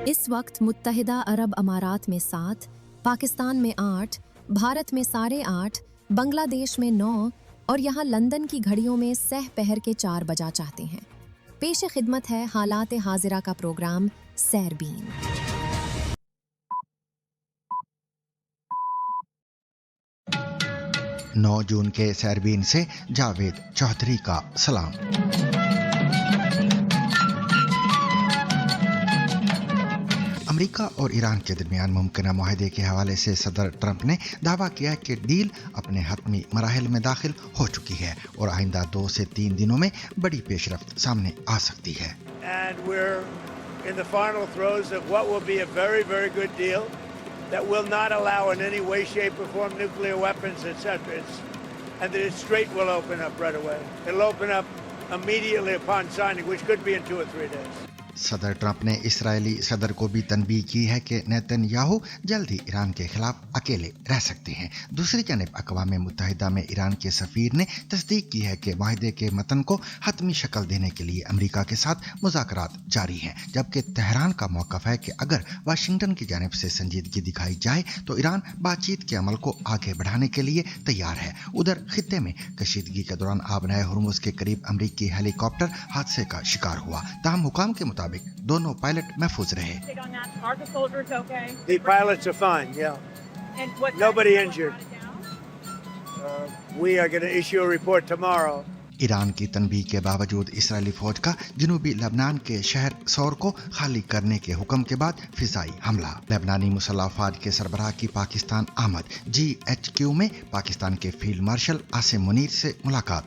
इस वक्त मुत्तहिदा अरब अमारात में 7, पाकिस्तान में 8, भारत में 8:30, बांग्लादेश में 9 और यहाँ लंदन की घड़ियों में सह पहर के 4 बजा चाहते हैं। पेश खिदमत है हालात हाजिरा का प्रोग्राम सैरबीन। 9 जून के सैरबीन से जावेद चौधरी का सलाम। अमेरिका और ईरान के दरमियान मुमकिन मुआहदे के हवाले से सदर ट्रंप ने दावा किया कि डील अपने हतमी मराहिल में दाखिल हो चुकी है और आइंदा 2 से 3 दिनों में बड़ी पेशरफ्त सामने आ सकती है। And we're in the final throes of what will be a very, very good deal that will not allow in any way, shape or form nuclear weapons, etc. And that it straight will open up right away. It'll open up immediately upon signing, which could be in 2 or 3 days. सदर Trump ने इस्राएली सदर को भी तनबीह की है कि Netanyahu जल्द ही Iran के खिलाफ अकेले रह सकते हैं। दूसरी जानिब अक़वाम मुत्तहिदा में ईरान के सफ़ीर ने तस्दीक की है कि माहदे के मतन को हतमी शक्ल देने के लिए अमेरिका के साथ मुज़ाकरात जारी हैं, जबकि तेहरान का मौक़िफ़ है कि अगर वाशिंगटन की जानिब से संजीदगी दिखाई जाए तो ईरान बातचीत के अमल को आगे बढ़ाने के लिए तैयार है। उधर खित्ते में कशीदगी के दौरान आबनाए हुर्मुज़ के करीब अमरीकी हेलीकॉप्टर हादसे का शिकार हुआ। ताहम हुकाम के मुताबिक दोनों पायलट महफूज रहे। The pilots are fine, yeah. Nobody injured. We are going to issue a report tomorrow. Iran की तनबीह के बावजूद इसराइली फौज का जनूबी लेबनान के शहर सौर को खाली करने के हुक्म के बाद फिजाई हमला। लेबनानी मुसल्लह अफवाज के सरबराह की पाकिस्तान आमद। GHQ में पाकिस्तान के फील्ड मार्शल आसिम मुनीर से मुलाकात।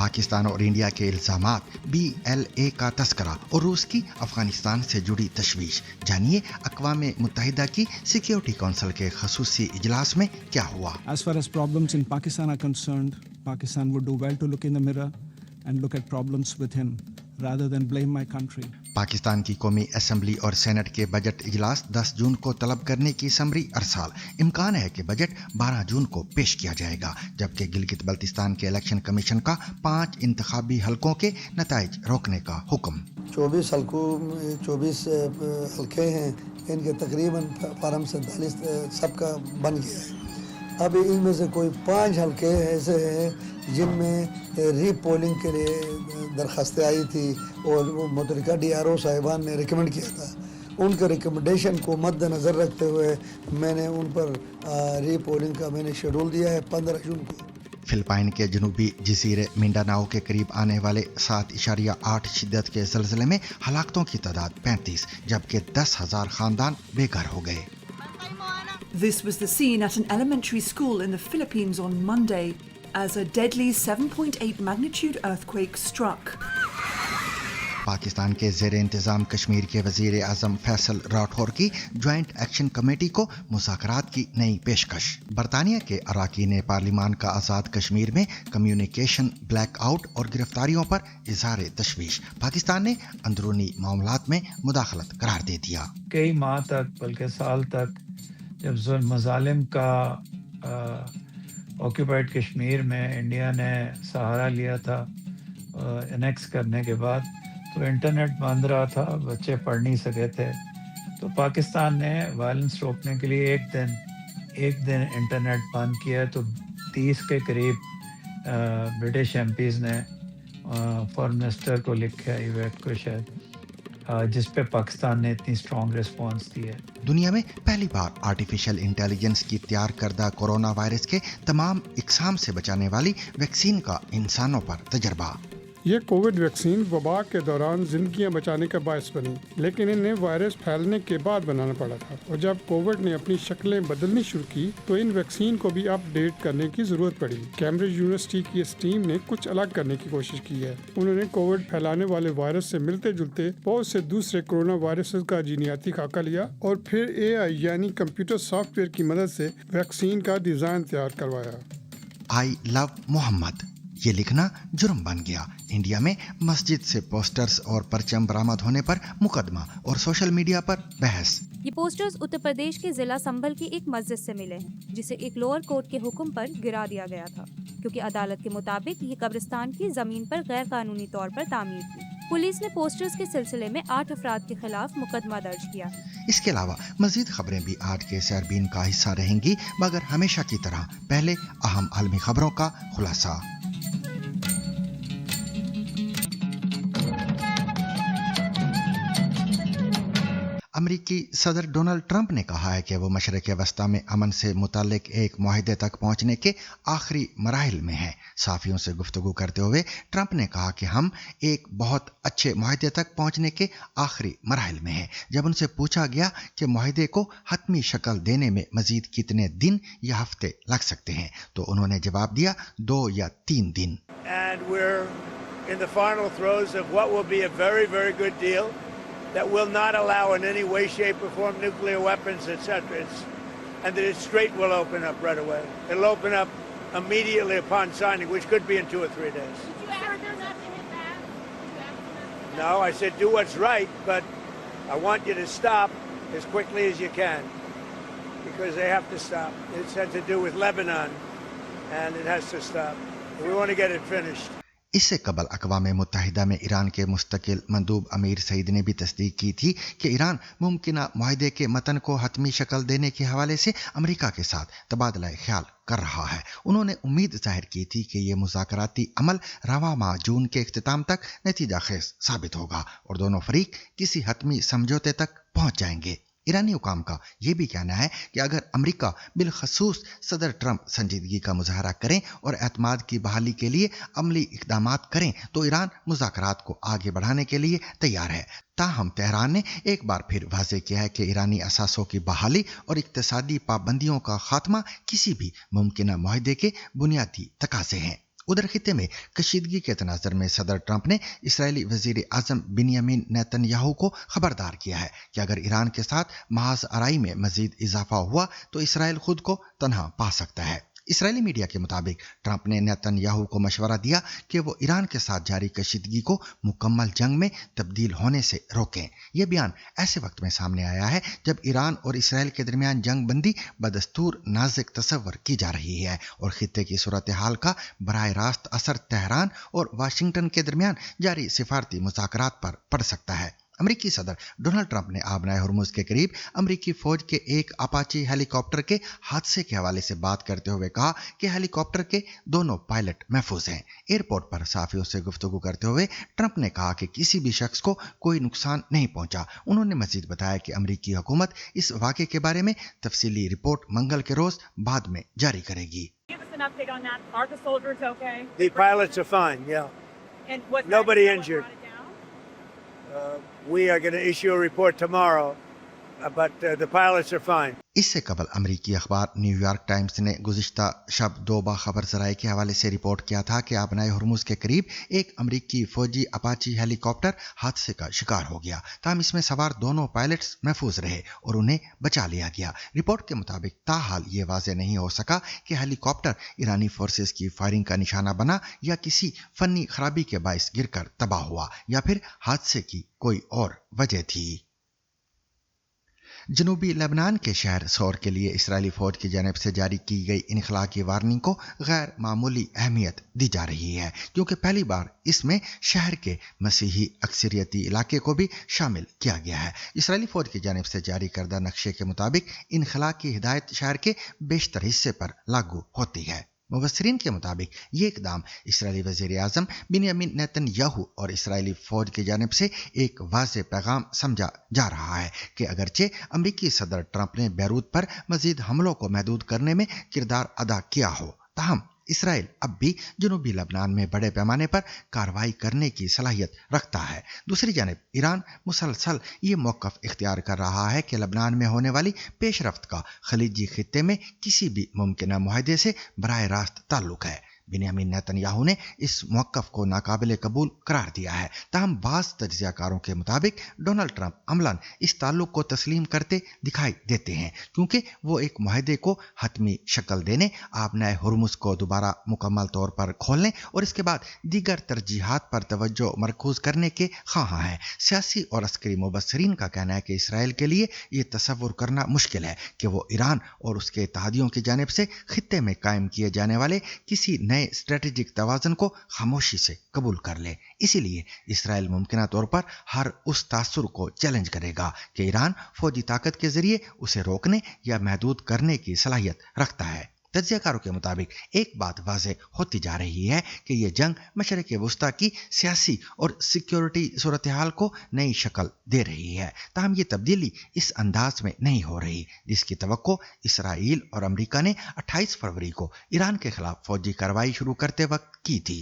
पाकिस्तान और इंडिया के इल्जामात, BLA का तस्करा और रूस की अफगानिस्तान से जुड़ी तशवीश। जानिए अक़वाम मुत्तहिदा की सिक्योरिटी काउंसिल के ख़ुसूसी इजलास में क्या हुआ। As far as problems in Pakistan are concerned, Pakistan would do well to look in the mirror and look at problems within rather than blame my country. Pakistan की कौमी असम्बली और सेनेट के budget इजलास 10 जून को तलब करने की समरी अरसाल। इम्कान है कि बजट 12 जून को पेश किया जाएगा, जबकि गिलगित बल्तिस्तान के इलेक्शन कमीशन का 5 इंतखाबी हलकों के नताइज रोकने का हुक्म। 24 हलके हैं, इनके तकरीबन फार्म 47 सबका बन गया है। अब इनमें से कोई 5 हलके ऐसे हैं जिनमें रीपोलिंग के लिए दरखास्तें आई थी और वो मुतल्लिका DRO साहिबान ने रिकमेंड किया था। उनके रिकमेंडेशन को मद्देनज़र रखते हुए मैंने उन पर रीपोलिंग का मैंने शेड्यूल दिया है 15 जून को। फिलिपाइन के जनूबी जजीरे मिंडानाओ के करीब आने वाले 7.8 शिद्दत के ज़लज़ले में हलाकतों की तादाद 35, जबकि 10,000 ख़ानदान बेघर हो गए। This was the scene at an elementary school in the Philippines on Monday as a deadly 7.8 magnitude earthquake struck. Pakistan के ज़ेरे इंतज़ाम कश्मीर के वज़ीर आज़म फैसल राठौर की ज्वाइंट एक्शन कमेटी को मुज़ाकरात की नई पेशकश। बरतानिया के अरकान पार्लिमान का आज़ाद कश्मीर में कम्युनिकेशन ब्लैकआउट और गिरफ्तारियों पर इज़हार तशवीश। पाकिस्तान ने अंदरूनी मामलात में मुदाखलत करार दे दिया। कई माह तक बल्कि साल तक जब जुल्म मज़ालिम का ऑक्यूपाइड कश्मीर में इंडिया ने सहारा लिया था एनेक्स करने के बाद, तो इंटरनेट बंद रहा था, बच्चे पढ़ नहीं सके थे। तो पाकिस्तान ने वायलेंस रोकने के लिए एक दिन इंटरनेट बंद किया। तो 30 के करीब ब्रिटिश MPs ने फॉरेन मिनिस्टर को लिखा, इवेट को शायद, जिस पे पाकिस्तान ने इतनी स्ट्रॉन्ग रिस्पांस दी है। दुनिया में पहली बार आर्टिफिशियल इंटेलिजेंस की तैयार करदा कोरोना वायरस के तमाम इकसाम से बचाने वाली वैक्सीन का इंसानों पर तजर्बा। ये कोविड वैक्सीन वबा के दौरान जिंदगियां बचाने का बायस बनी, लेकिन इन्हें वायरस फैलने के बाद बनाना पड़ा था। और जब कोविड ने अपनी शक्लें बदलनी शुरू की तो इन वैक्सीन को भी अपडेट करने की जरूरत पड़ी। कैम्ब्रिज यूनिवर्सिटी की इस टीम ने कुछ अलग करने की कोशिश की है। उन्होंने कोविड फैलाने वाले वायरस से मिलते जुलते बहुत से दूसरे कोरोना वायरस का जीनियाती खाका लिया और फिर AI यानी कंप्यूटर सॉफ्टवेयर की मदद से वैक्सीन का डिजाइन तैयार करवाया। आई लव मोहम्मद, ये लिखना जुर्म बन गया। इंडिया में मस्जिद से पोस्टर्स और परचम बरामद होने पर मुकदमा और सोशल मीडिया पर बहस। ये पोस्टर्स उत्तर प्रदेश के जिला संभल की एक मस्जिद से मिले हैं, जिसे एक लोअर कोर्ट के हुक्म पर गिरा दिया गया था, क्योंकि अदालत के मुताबिक ये कब्रिस्तान की जमीन पर गैर कानूनी तौर पर तामीर थी। पुलिस ने पोस्टर्स के सिलसिले में 8 अफराद के खिलाफ मुकदमा दर्ज किया। इसके अलावा मजीद खबरें भी आज के सरबीन का हिस्सा रहेंगी, मगर हमेशा की तरह पहले अहम आलमी खबरों का खुलासा। अमेरिकी सदर डोनाल्ड ट्रंप ने कहा है कि वो मशरक़ वस्ता में अमन से मुताल्लिक एक मुआहदे तक पहुंचने के आखिरी मराहिल में हैं। सहाफ़ियों से गुफ्तगू करते हुए ट्रंप ने कहा कि हम एक बहुत अच्छे मुआहदे तक पहुंचने के आखिरी मराहिल में हैं। जब उनसे पूछा गया कि मुआहदे को हतमी शक्ल देने में मजीद कितने दिन या हफ्ते लग सकते हैं, तो उन्होंने जवाब दिया 2 या 3 दिन। And we're in the final throes of what will be a very, very good deal that will not allow in any way, shape or form nuclear weapons, etc. And that its strait will open up right away. It'll open up immediately upon signing, which could be in 2 or 3 days. Did you ask them not to hit back? No, I said do what's right, but I want you to stop as quickly as you can, because they have to stop. It's had to do with Lebanon, and it has to stop. We want to get it finished. इससे कबल अक़वाम मुत्तहिदा में Iran के मुस्तकिल मंदूब अमीर सईद ने भी तस्दीक की थी कि ईरान मुमकिना मुआहदे के मतन को हतमी शक्ल देने के हवाले से अमेरिका के साथ तबादला ख्याल कर रहा है। उन्होंने उम्मीद जाहिर की थी कि ये मुज़ाकराती अमल रवा माह जून के इख्तिताम तक नतीजा खेज साबित होगा और दोनों फरीक किसी हतमी समझौते तक पहुंच जाएंगे। ईरानी हुकाम का यह भी कहना है कि अगर अमेरिका बिलखसूस सदर ट्रंप संजीदगी का मुजाहरा करें और एतमाद की बहाली के लिए अमली इक़दामात करें तो ईरान मुज़ाकरात को आगे बढ़ाने के लिए तैयार है। ताहम तेहरान ने एक बार फिर वाज़ेह किया है कि ईरानी असासों की बहाली और इक़्तिसादी पाबंदियों का खात्मा किसी भी मुमकिन मुआहदे के बुनियादी तकाज़े हैं। उधर खित्ते में कशीदगी के तनाज़र में सदर ट्रंप ने इस्राएली वज़ीर आज़म बिन्यामिन नेतन्याहू को खबरदार किया है कि अगर ईरान के साथ महाज़ आराई में मज़ीद इजाफा हुआ तो इसराइल खुद को तन्हा पा सकता है। इसराइली मीडिया के मुताबिक ट्रंप ने नेतन्याहू को मशवरा दिया कि वो ईरान के साथ जारी कशीदगी को मुकम्मल जंग में तब्दील होने से रोकें। यह बयान ऐसे वक्त में सामने आया है जब ईरान और इसराइल के दरमियान जंग बंदी बदस्तूर नाजुक तस्वर की जा रही है और खित्ते की सूरत हाल का बराह रास्त असर तेहरान और वाशिंगटन के दरमियान जारी सिफारती मुज़ाकरात पर पड़ सकता है। अमेरिकी सदर डोनाल्ड ट्रंप ने आबनाए हुर्मुज़ के करीब अमेरिकी फौज के एक अपाची हेलीकॉप्टर के हादसे के हवाले से बात करते हुए कहा कि हेलीकॉप्टर के दोनों पायलट महफूज हैं। एयरपोर्ट पर सहाफ़ियों से गुफ्तगू करते हुए ट्रंप ने कहा कि किसी भी शख्स को कोई नुकसान नहीं पहुंचा। उन्होंने मजीद बताया कि अमेरिकी हुकूमत इस वाक़े के बारे में तफसीली रिपोर्ट मंगल के रोज बाद में जारी करेगी। The pilots are fine, yeah. Nobody injured. We are going to issue a report tomorrow, but the pilots are fine. इससे कबल अमेरिकी अखबार न्यूयॉर्क टाइम्स ने गुज़िश्ता शब 2 बाखबर ज़राए के हवाले से रिपोर्ट किया था कि आबनाए हुर्मुज़ के करीब एक अमेरिकी फौजी अपाची हेलीकॉप्टर हादसे का शिकार हो गया। ताहम इसमें सवार दोनों पायलट्स महफूज रहे और उन्हें बचा लिया गया। रिपोर्ट के मुताबिक ताहाल ये वाज़ेह नहीं हो सका कि हेलीकॉप्टर ईरानी फोर्सेस की फायरिंग का निशाना बना या किसी फनी खराबी के बाइस गिरकर तबाह हुआ या फिर हादसे की कोई और वजह थी। जनूबी लेबनान के शहर सौर के लिए इस्राएली फौज की जानिब से जारी की गई इनखला की वार्निंग को गैर मामूली अहमियत दी जा रही है, क्योंकि पहली बार इसमें शहर के मसीही अक्सरियती इलाके को भी शामिल किया गया है। इस्राएली फौज की जानिब से जारी करदा नक्शे के मुताबिक इनखला की हिदायत शहर के बेशतर हिस्से पर लागू होती है। मुबस्सिरीन के मुताबिक ये इकदाम इस्राएली वज़ीर आज़म बिन्यामिन नेतन्याहू और इस्राएली फौज की जानिब से एक वाज़ेह पैगाम समझा जा रहा है कि अगरचे अमरीकी सदर ट्रंप ने बैरूत पर मज़ीद हमलों को महदूद करने में किरदार अदा किया हो, ताहम इसराइल अब भी जनूबी लबनान में बड़े पैमाने पर कार्रवाई करने की सलाहियत रखता है। दूसरी जानिब ईरान मुसलसल ये मौक़िफ़ इख्तियार कर रहा है कि लबनान में होने वाली पेशरफ्त का खलीजी खित्ते में किसी भी मुमकिन मुआहदे से बराह रास्त ताल्लुक़ है। बिन्यामिन नेतन्याहू ने इस मौक़िफ़ को नाकाबिले कबूल करार दिया है। ताहम बाज़ तज्ज़ियाकारों के मुताबिक डोनाल्ड ट्रंप अमलन इस ताल्लुक़ को तस्लीम करते दिखाई देते हैं, क्योंकि वो एक मुआहदे को हतमी शक्ल देने, आबनाए हुर्मुज़ को दोबारा मुकम्मल तौर पर खोलने और इसके बाद दीगर तरजीहात पर तवज्जो मरकूज़ करने के ख़्वाहां हैं। सियासी और अस्करी मुबस्सरीन का कहना है कि इसराइल के लिए ये तसव्वुर करना मुश्किल है कि वो ईरान और उसके इत्तेहादियों की जानिब से खित्ते में कायम किए जाने वाले किसी नए स्ट्रेटेजिक तवाज़ुन को खामोशी से कबूल कर ले। इसीलिए इसराइल मुमकिना तौर पर हर उस तासुर को चैलेंज करेगा कि ईरान फौजी ताकत के जरिए उसे रोकने या महदूद करने की सलाहियत रखता है। तज्ज़ियाकारों के मुताबिक एक बात वाज़ेह होती जा रही है कि यह जंग मशरिक़ वस्ता की सियासी और सिक्योरिटी सूरत हाल को नई शक्ल दे रही है। ताहम ये तब्दीली इस अंदाज में नहीं हो रही जिसकी तवक्को इसराइल और अमरीका ने 28 फरवरी को ईरान के खिलाफ फौजी कार्रवाई शुरू करते वक्त की थी।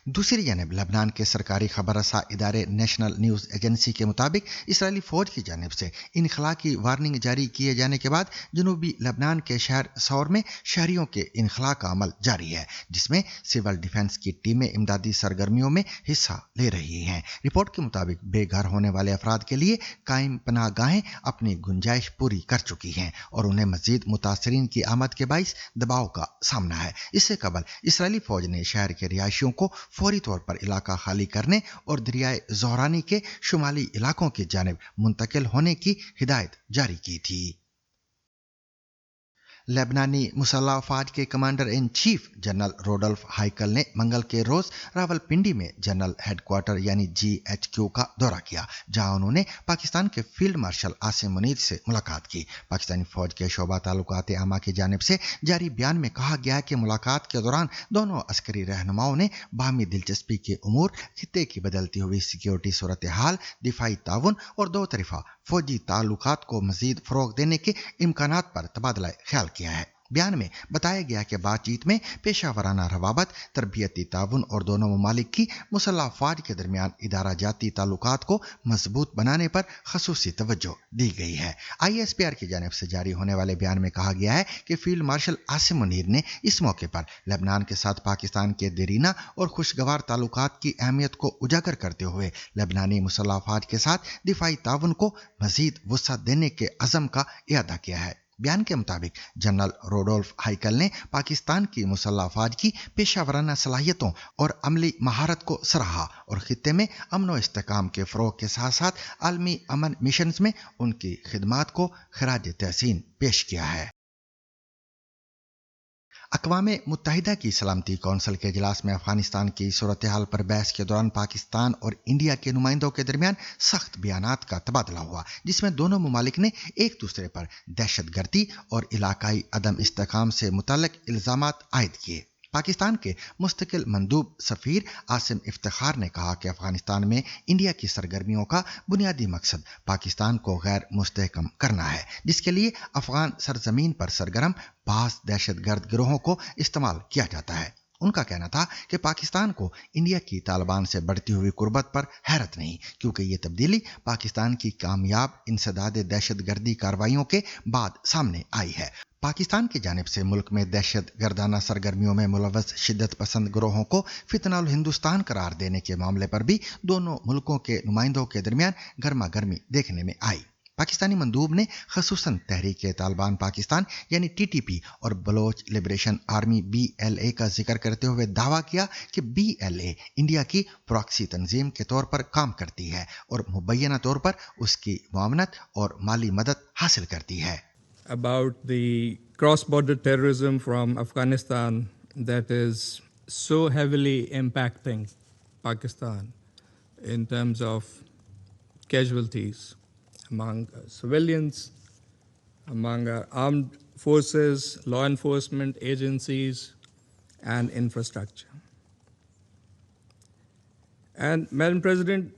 दूसरी जानब लबनान के सरकारी खबर रसा इदारे नेशनल न्यूज़ एजेंसी के मुताबिक इसराइली फ़ौज की जानिब से इनखला की वार्निंग जारी किए जाने के बाद जनूबी लबनान के शहर सौर में शहरियों के इनखला का अमल जारी है, जिसमें सिविल डिफेंस की टीमें इमदादी सरगर्मियों में हिस्सा ले रही हैं। रिपोर्ट के मुताबिक बेघर होने वाले अफराद के लिए कायम पनाहगाहें अपनी गुंजाइश पूरी कर चुकी हैं और उन्हें मज़ीद मुतासरीन की आमद के बाइस दबाव का सामना है। इससे कबल इसराइली फ़ौज ने शहर के रिहायशियों को फौरी तौर पर इलाका खाली करने और दरियाए ज़ोहरानी के शुमाली इलाकों की जानिब मुंतकिल होने की हिदायत जारी की थी। लेबनानी मुसल्लह अफ़वाज के commander in chief general Rodolphe Haykal ने मंगल के रोज़ रावलपिंडी में जनरल हेडक्वार्टर यानी GHQ का दौरा किया, जहां उन्होंने पाकिस्तान के फील्ड मार्शल आसिम मुनीर से मुलाकात की। पाकिस्तानी फ़ौज के शोबा ताल्लुकात आमा की जानिब से जारी बयान में कहा गया है कि मुलाकात के दौरान दोनों अस्करी रहनुमाओं ने बाहमी दिलचस्पी के उमूर, खित्ते की बदलती हुई सिक्योरिटी सूरत हाल, दिफाई ताउन और दो तरफा फौजी ताल्लुकात को मज़ीद फ़रोग़ देने के इम्कानात पर तबादला ख्याल किया है। बयान में बताया गया कि बातचीत में पेशा वराना रवाबत, तरबियती ताउन और दोनों ममालिक की मुसल्लह अफ़वाज के दरमियान इदारा जाती ताल्लुकात को मजबूत बनाने पर खसूसी तवज्जो दी गई है। ISPR की जानिब से जारी होने वाले बयान में कहा गया है कि फील्ड मार्शल आसिम मुनीर ने इस मौके पर लेबनान के साथ पाकिस्तान के देरीना और खुशगवार ताल्लुकात की अहमियत को उजागर करते हुए लेबनानी मुसल्लह अफ़वाज के साथ दिफाई ताउन को मज़ीद वुसअत देने के अज़म का इयादा किया है। बयान के मुताबिक जनरल रोडोल्फ हाइकल ने पाकिस्तान की मुसल्लह अफ़वाज की पेशा वराना सलाहियतों और अमली महारत को सराहा और खित्ते में अमन व इस्तेहकाम के फ़रोग़ के साथ साथ आलमी अमन मिशंस में उनकी खिदमात को खराज तहसीन पेश किया है। अक़वाम मुत्तहिदा की सलामती कौंसिल के इजलास में अफ़गानिस्तान की सूरत हाल पर बहस के दौरान पाकिस्तान और इंडिया के नुमाइंदों के दरमियान सख्त बयानात का तबादला हुआ, जिसमें दोनों ममालिक ने एक दूसरे पर दहशतगर्दी और इलाकाई अदम इस्तेहकाम से मुतल्लिक़ इल्ज़ामात आयद किए। पाकिस्तान के मुस्तकिल मंदूब सफ़ीर आसिम इफ्तिखार ने कहा कि अफ़गानिस्तान में इंडिया की सरगर्मियों का बुनियादी मकसद पाकिस्तान को गैर मुस्तहकम करना है, जिसके लिए अफ़गान सरजमीन पर सरगर्म बास दहशतगर्द गिरोहों को इस्तेमाल किया जाता है। उनका कहना था कि पाकिस्तान को इंडिया की तालिबान से बढ़ती हुई कुर्बत पर हैरत नहीं, क्योंकि ये तब्दीली पाकिस्तान की कामयाब इंसदाद दहशतगर्दी कार्रवाइयों के बाद सामने आई है। पाकिस्तान की जानिब से मुल्क में दहशत गर्दाना सरगर्मियों में मुलव्वस शिद्दत पसंद गिरोहों को फितनाउल हिंदुस्तान करार देने के मामले पर भी दोनों मुल्कों के नुमाइंदों के दरमियान गर्मा गर्मी देखने में आई। पाकिस्तानी मंदूब ने खसूसन तहरीक तालिबान पाकिस्तान यानी TTP और बलोच लिबरेशन आर्मी BLA का जिक्र करते हुए दावा किया कि BLA इंडिया की प्रॉक्सी तंजीम के तौर पर काम करती है और मुबैना तौर पर उसकी मुआवनत और माली मदद हासिल करती है। About the cross-border terrorism from Afghanistan that is so heavily impacting Pakistan in terms of casualties among civilians, among our armed forces, law enforcement agencies, and infrastructure. And Madam President,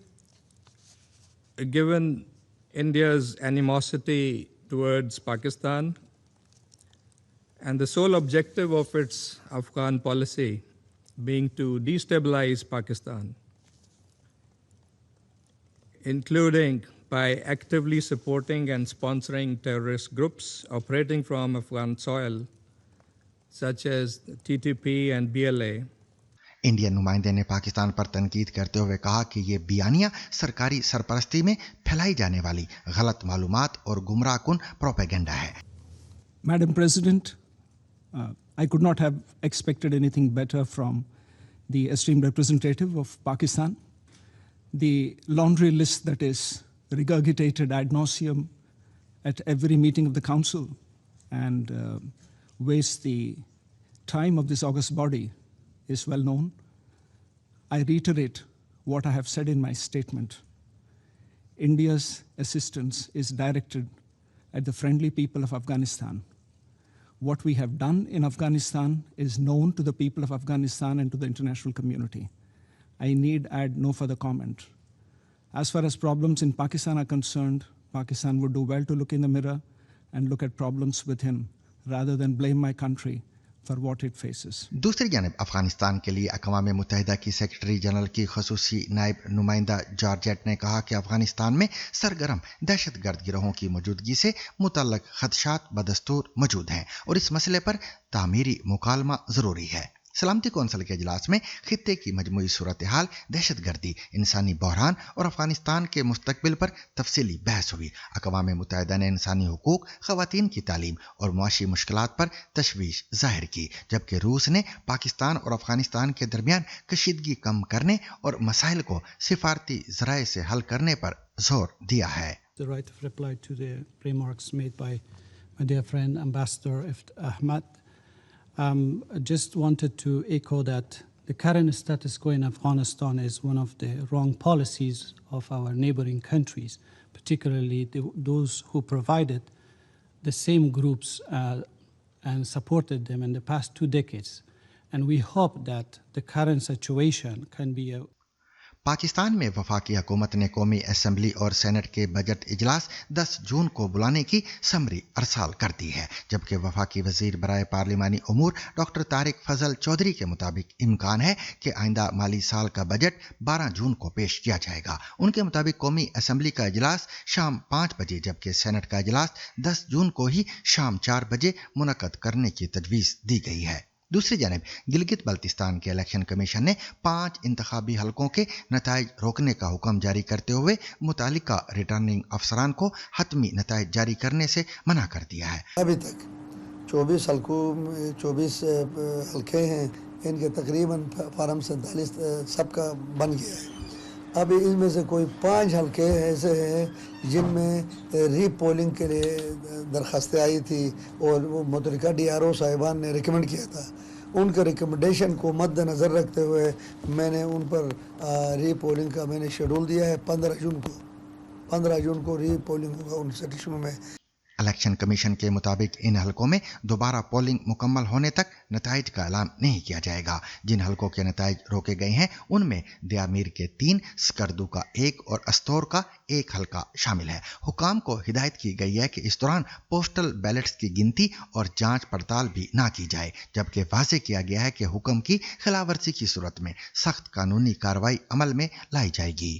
given India's animosity towards Pakistan and the sole objective of its Afghan policy being to destabilize Pakistan, including by actively supporting and sponsoring terrorist groups operating from Afghan soil, such as TTP and BLA, Indian नुमाइंदे ने पाकिस्तान पर तनकीद करते हुए कहा कि ये बयानिया सरकारी सरपरस्ती में फैलाई जाने वाली गलत मालूमात और गुमराहकुन प्रोपेगेंडा है। Madam President, I could not have expected anything better from the esteemed representative of Pakistan. The laundry list that is regurgitated ad nauseum at every meeting of the Council and wastes the time of this august body is well known. I reiterate what I have said in my statement. India's assistance is directed at the friendly people of Afghanistan. What we have done in Afghanistan is known to the people of Afghanistan and to the international community. I need add no further comment. As far as problems in Pakistan are concerned, Pakistan would do well to look in the mirror and look at problems within rather than blame my country for what it faces. दूसरी जानब अफगानिस्तान के लिए अक़वाम मुत्तहिदा की secretary general की खसूसी नायब नुमाइंदा georgette ने कहा कि अफगानिस्तान में सरगर्म दहशतगर्द गिरोहों की मौजूदगी से मुतल्लक खदशात बदस्तूर मौजूद हैं और इस मसले पर तामीरी मुकालमा ज़रूरी है। सलामती कौंसिल के इजलास में खित्ते की मजमूई सूरत हाल, दहशतगर्दी, इंसानी बहरान और अफगानिस्तान के मुस्तकबिल पर तफसीली बहस हुई। अक़वाम मुत्तहिदा ने इंसानी हुकूक, ख़वातीन की तालीम और मुआशी मुश्किलात पर तशवीश जाहिर की, जबकि रूस ने पाकिस्तान और अफगानिस्तान के दरमियान कशीदगी कम करने और मसाइल को सिफारती ज़राए से हल करने पर जोर दिया है। The right of reply to the remarks made by my dear friend Ambassador Ahmad. I just wanted to echo that the current status quo in Afghanistan is one of the wrong policies of our neighboring countries, particularly those who provided the same groups and supported them in the past 2 decades. And we hope that the current situation can be a Pakistan में वफाकी हुकूमत ने कौमी assembly और senate के budget इजलास 10 जून को बुलाने की समरी अरसाल कर दी है, जबकि वफाकी वजीर बराए पार्लिमानी उमूर डॉक्टर तारिक फजल चौधरी के मुताबिक इम्कान है कि आइंदा माली साल का बजट 12 जून को पेश किया जाएगा। उनके मुताबिक कौमी असम्बली का इजलास शाम 5 बजे जबकि सेनेट का इजलास 10 जून को ही शाम 4 बजे मुनक्कद करने की तजवीज़ दी गई है। दूसरी जानब गिलगित बल्तिस्तान के इलेक्शन कमीशन ने 5 इंतखाबी हलकों के नताइज रोकने का हुक्म जारी करते हुए मुतालिका रिटर्निंग अफसरान को हतमी नताइज जारी करने से मना कर दिया है। अभी तक 24 हलके हैं, इनके तकरीबन फार्म 47 सबका बन गया है। अभी इनमें से कोई 5 हलके ऐसे हैं जिनमें रीपोलिंग के लिए दरखास्तें आई थी और वो मुतल्लिका DRO साहिबान ने रिकमेंड किया था। उनके रिकमेंडेशन को मद्देनज़र रखते हुए मैंने उन पर रीपोलिंग का मैंने शेड्यूल दिया है। 15 जून को रीपोलिंग होगा उन सेक्शनों में। इलेक्शन कमीशन के मुताबिक इन हलकों में दोबारा पोलिंग मुकम्मल होने तक नताइज का ऐलान नहीं किया जाएगा। जिन हलकों के नताइज रोके गए हैं उनमें दियामीर के 3, स्कर्दू का 1 और अस्तौर का 1 हलका शामिल है। हुकाम को हिदायत की गई है कि इस दौरान पोस्टल बैलेट्स की गिनती और जांच पड़ताल भी ना की जाए, जबकि वाज़ेह किया गया है कि हुक्म की खिलाफवर्जी की सूरत में सख्त कानूनी कार्रवाई अमल में लाई जाएगी।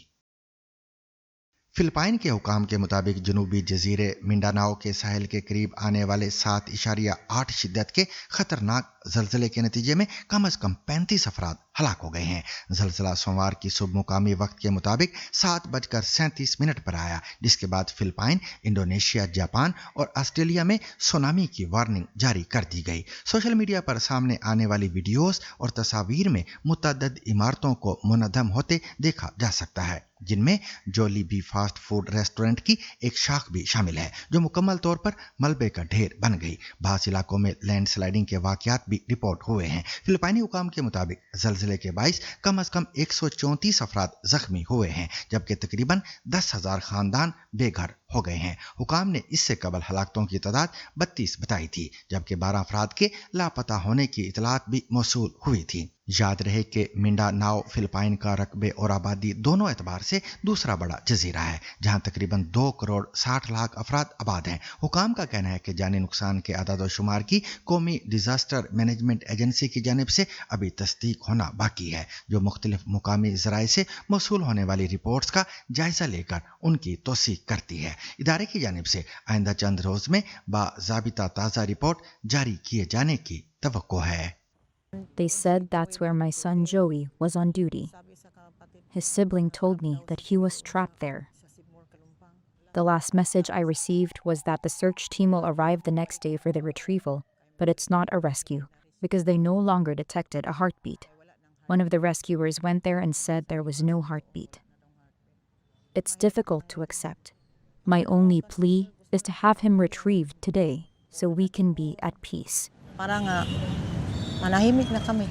फिलिपाइन के हुकाम के मुताबिक जनूबी जजीरे मिंडानाओ के साहिल के करीब आने वाले 7.8 शिद्दत के खतरनाक जलजले के नतीजे में कम से कम 35 अफराद हलाक हो गए हैं। जलजला सोमवार की सुबह मुकामी वक्त के मुताबिक 7:37 पर आया, जिसके बाद फिलिपाइन, इंडोनेशिया, जापान और ऑस्ट्रेलिया में सुनामी की वार्निंग जारी कर दी गई। सोशल मीडिया पर सामने आने वाली वीडियोस और तस्वीर में मुतअद्दिद इमारतों को मुनहदम होते देखा जा सकता है, जिनमें जोलीबी फास्ट फूड रेस्टोरेंट की एक शाख भी शामिल है, जो मुकम्मल तौर पर मलबे का ढेर बन गई। बास इलाकों में लैंडस्लाइडिंग के वाकयात भी रिपोर्ट हुए हैं। फिलिपाइनी हुकाम के मुताबिक जलजले के बाइस कम से कम 134 अफराद जख्मी हुए हैं, जबकि तकरीबन 10,000 खानदान बेघर हो गए हैं। हुकाम ने इससे कबल हलाकतों की तादाद 32 बताई थी, जबकि 12 अफराद के लापता होने की इतलात भी मौसूल हुई थी। याद रहे कि मिंडानाओ फिलिपाइन का रकबे और आबादी दोनों एतबार से दूसरा बड़ा जजीरा है, जहां तकरीबन 2 करोड़ 60 लाख अफराद आबाद हैं। हुकाम का कहना है कि जानी नुकसान के अदाद शुमार की कौमी डिजास्टर मैनेजमेंट एजेंसी की जानिब से अभी तस्दीक होना बाकी है, जो मुख्तलिफ मुकामी ज़राए से मौसूल होने वाली रिपोर्ट्स का जायजा लेकर उनकी तौसीक करती है। इदारे की जानिब से आइंदा चंद रोज में बाज़ाबिता ताज़ा रिपोर्ट जारी किए जाने की तवक्को है। They said that's where my son Joey was on duty. His sibling told me that he was trapped there. The last message I received was that the search team will arrive the next day for the retrieval, but it's not a rescue because they no longer detected a heartbeat. One of the rescuers went there and said there was no heartbeat. It's difficult to accept. My only plea is to have him retrieved today so we can be at peace. manahimik na kami.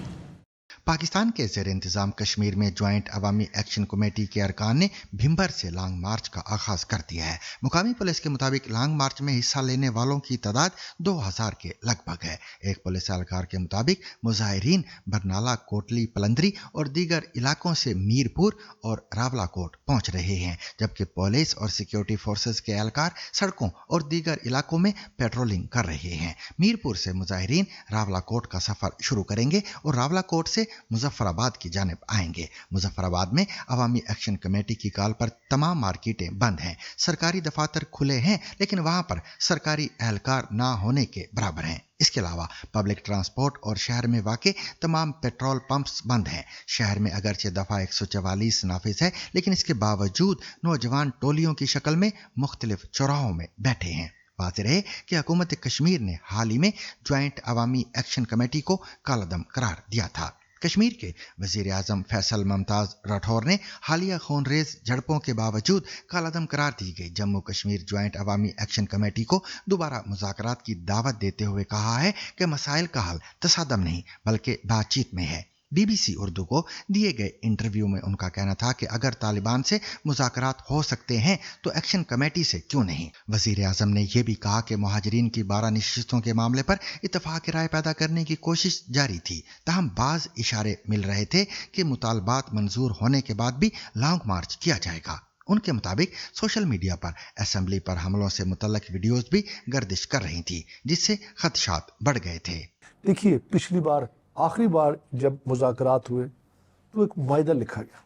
Pakistan के ज़ेर इंतज़ाम कश्मीर में joint अवामी action committee के अरकान ने भिंबर से long मार्च का आगाज कर दिया है। मुकामी पुलिस के मुताबिक लॉन्ग मार्च में हिस्सा लेने वालों की तादाद 2000 के लगभग है। एक पुलिस एहलकार के मुताबिक मुजाहिरीन बरनाला, कोटली, पलंदरी और दीगर इलाकों से मीरपुर और रावलाकोट पहुंच रहे हैं, जबकि पुलिस और सिक्योरिटी फोर्सेस के एहलकार सड़कों और दीगर इलाकों में पेट्रोलिंग कर रहे हैं। मीरपुर से मुजाहिरीन रावलाकोट का सफर शुरू करेंगे और रावलाकोट से मुजफ्फराबाद की जानिब आएंगे। मुजफ्फराबाद में अवामी एक्शन कमेटी की कॉल पर तमाम मार्केटें बंद हैं। सरकारी दफातर खुले हैं, लेकिन वहां पर सरकारी एहलकार ना होने के बराबर हैं। इसके अलावा पब्लिक ट्रांसपोर्ट और शहर में वाक़े तमाम पेट्रोल पंप्स बंद हैं। शहर में अगरचे दफ़ा 144 नाफिज है, लेकिन इसके बावजूद नौजवान टोलियों की शक्ल में मुख्तलिफ चौराहों में बैठे हैं। वाज़ेह है कि हुकूमत कश्मीर ने हाल ही में ज्वाइंट अवामी एक्शन कमेटी को कालादम करार दिया था। कश्मीर के वज़ीर आज़म फैसल मुमताज़ राठौर ने हालिया खूनरेज झड़पों के बावजूद कालादम करार दी गई जम्मू कश्मीर ज्वाइंट अवामी एक्शन कमेटी को दोबारा मुज़ाकरात की दावत देते हुए कहा है कि मसाइल का हल तसादम नहीं बल्कि बातचीत में है। BBC उर्दू को दिए गए इंटरव्यू में उनका कहना था कि अगर तालिबान से मुज़ाकरात हो सकते हैं तो एक्शन कमेटी से क्यों नहीं। वज़ीर आज़म ने यह भी कहा कि मुहाजिरीन की 12 नशिस्तों के मामले पर इत्तफाक राय पैदा करने की कोशिश जारी थी, ताहम बाज़ इशारे मिल रहे थे कि मुतालबात मंजूर होने के बाद भी लॉन्ग मार्च किया जाएगा। उनके मुताबिक सोशल मीडिया पर असेंबली पर हमलों से मुतल्लक वीडियोस भी गर्दिश कर रही थी, जिससे खदशात बढ़ गए थे। देखिए, पिछली बार आखिरी बार जब मुज़ाकरात हुए तो एक मायदा लिखा गया।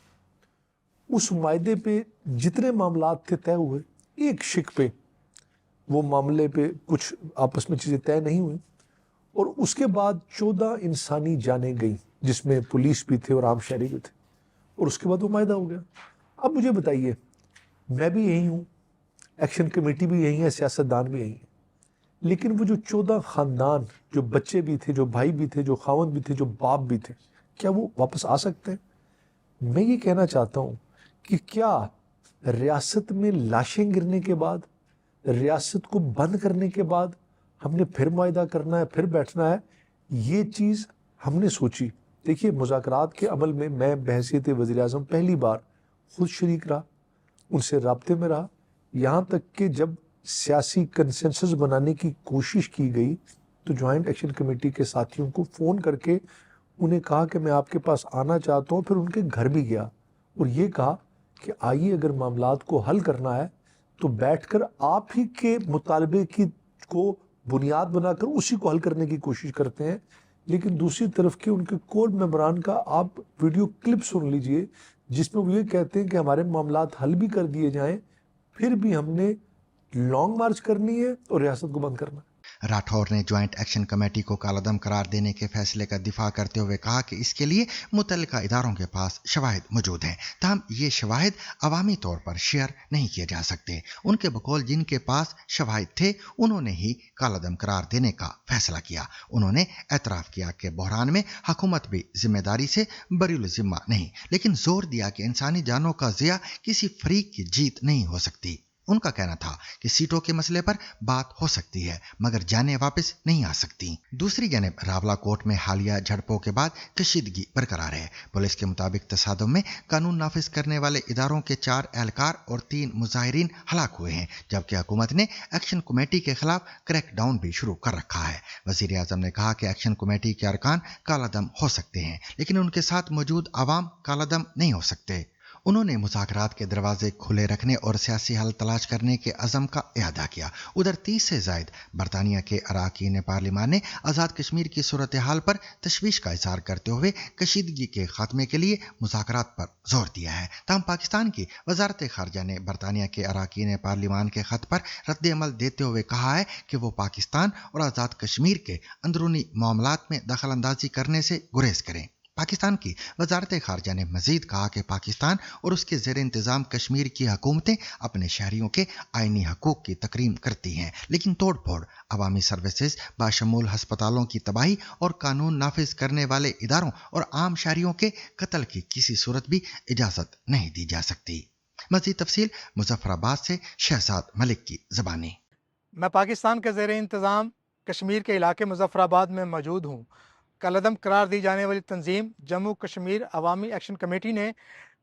उस मायदे पे जितने मामलात थे तय हुए, एक शिक पे वो मामले पे कुछ आपस में चीज़ें तय नहीं हुई और उसके बाद 14 इंसानी जानें गई, जिसमें पुलिस भी थे और आम शहरी भी थे, और उसके बाद वो मायदा हो गया। अब मुझे बताइए, मैं भी यही हूँ, एक्शन कमेटी भी यही है, सियासतदान भी यही है, लेकिन वो जो 14 ख़ानदान, जो बच्चे भी थे, जो भाई भी थे, जो खावंद भी थे, जो बाप भी थे, क्या वो वापस आ सकते हैं? मैं ये कहना चाहता हूँ कि क्या रियासत में लाशें गिरने के बाद, रियासत को बंद करने के बाद हमने फिर मुआहदा करना है, फिर बैठना है? ये चीज़ हमने सोची। देखिए, मुज़ाकरात के अमल में मैं बहैसियत वज़ीर आज़म पहली बार खुद शरीक रहा, उनसे राब्ते में रहा, यहाँ तक कि जब सियासी कंसेंसस बनाने की कोशिश की गई तो ज्वाइंट एक्शन कमेटी के साथियों को फ़ोन करके उन्हें कहा कि मैं आपके पास आना चाहता हूँ। फिर उनके घर भी गया और ये कहा कि आइए, अगर मामलात को हल करना है तो बैठकर आप ही के मुतालबे की को बुनियाद बनाकर उसी को हल करने की कोशिश करते हैं। लेकिन दूसरी तरफ के उनके कोड मेंबरान का आप वीडियो क्लिप सुन लीजिए, जिसमें वो ये कहते हैं कि हमारे मामलात हल भी कर दिए जाएं, फिर भी हमने लॉन्ग मार्च करनी है और रियासत को बंद करना है। राठौर ने ज्वाइंट एक्शन कमेटी को कालादम करार देने के फैसले का दिफा करते हुए कहा कि इसके लिए मुतल्लिका इदारों के पास शवाहिद मौजूद हैं, ताहम ये शवाहिद अवामी तौर पर शेयर नहीं किए जा सकते। उनके बकौल जिनके पास शवाहिद थे उन्होंने ही कालादम करार देने का फैसला किया। उन्होंने एतराफ़ किया कि बहरान में हुकूमत भी जिम्मेदारी से बरीउल ज़िम्मा नहीं, लेकिन जोर दिया कि इंसानी जानों का ज़िया किसी फरीक की जीत नहीं हो सकती। उनका कहना था कि सीटों के मसले पर बात हो सकती है, मगर जाने वापस नहीं आ सकती। दूसरी जानिब रावलाकोट में हालिया झड़पों के बाद कशीदगी बरकरार है। पुलिस के मुताबिक तसादुम में कानून नाफिज करने वाले इदारों के 4 एहलकार और 3 मुजाहिरीन हलाक हुए हैं, जबकि हुकूमत ने एक्शन कमेटी के खिलाफ क्रैकडाउन भी शुरू कर रखा है। वज़ीर आज़म ने कहा कि एक्शन कमेटी के अरकान कालादम हो सकते हैं, लेकिन उनके साथ मौजूद आवाम कालादम नहीं हो सकते। انہوں نے مذاکرات کے دروازے کھلے رکھنے اور سیاسی حل تلاش کرنے کے عزم کا اعادہ کیا۔ ادھر 30 سے زائد برطانیہ کے اراکین پارلیمان نے آزاد کشمیر کی صورتحال پر تشویش کا اظہار کرتے ہوئے کشیدگی کے خاتمے کے لیے مذاکرات پر زور دیا ہے۔ تاہم پاکستان کی وزارت خارجہ نے برطانیہ کے اراکین پارلیمان کے خط پر رد عمل دیتے ہوئے کہا ہے کہ وہ پاکستان اور آزاد کشمیر کے اندرونی معاملات میں دخل اندازی کرنے سے گریز کریں۔ پاکستان کی وزارت خارجہ نے مزید کہا کہ پاکستان اور اس کے زیر انتظام کشمیر کی حکومتیں اپنے شہریوں کے آئینی حقوق کی تکریم کرتی ہیں، لیکن توڑ پھوڑ، عوامی سروسز باشمول ہسپتالوں کی تباہی اور قانون نافذ کرنے والے اداروں اور عام شہریوں کے قتل کی کسی صورت بھی اجازت نہیں دی جا سکتی۔ مزید تفصیل مظفر آباد سے شہزاد ملک کی زبانی۔ میں پاکستان کے زیر انتظام کشمیر کے علاقے مظفر آباد میں موجود ہوں۔ کالعدم قرار دی جانے والی تنظیم جموں کشمیر عوامی ایکشن کمیٹی نے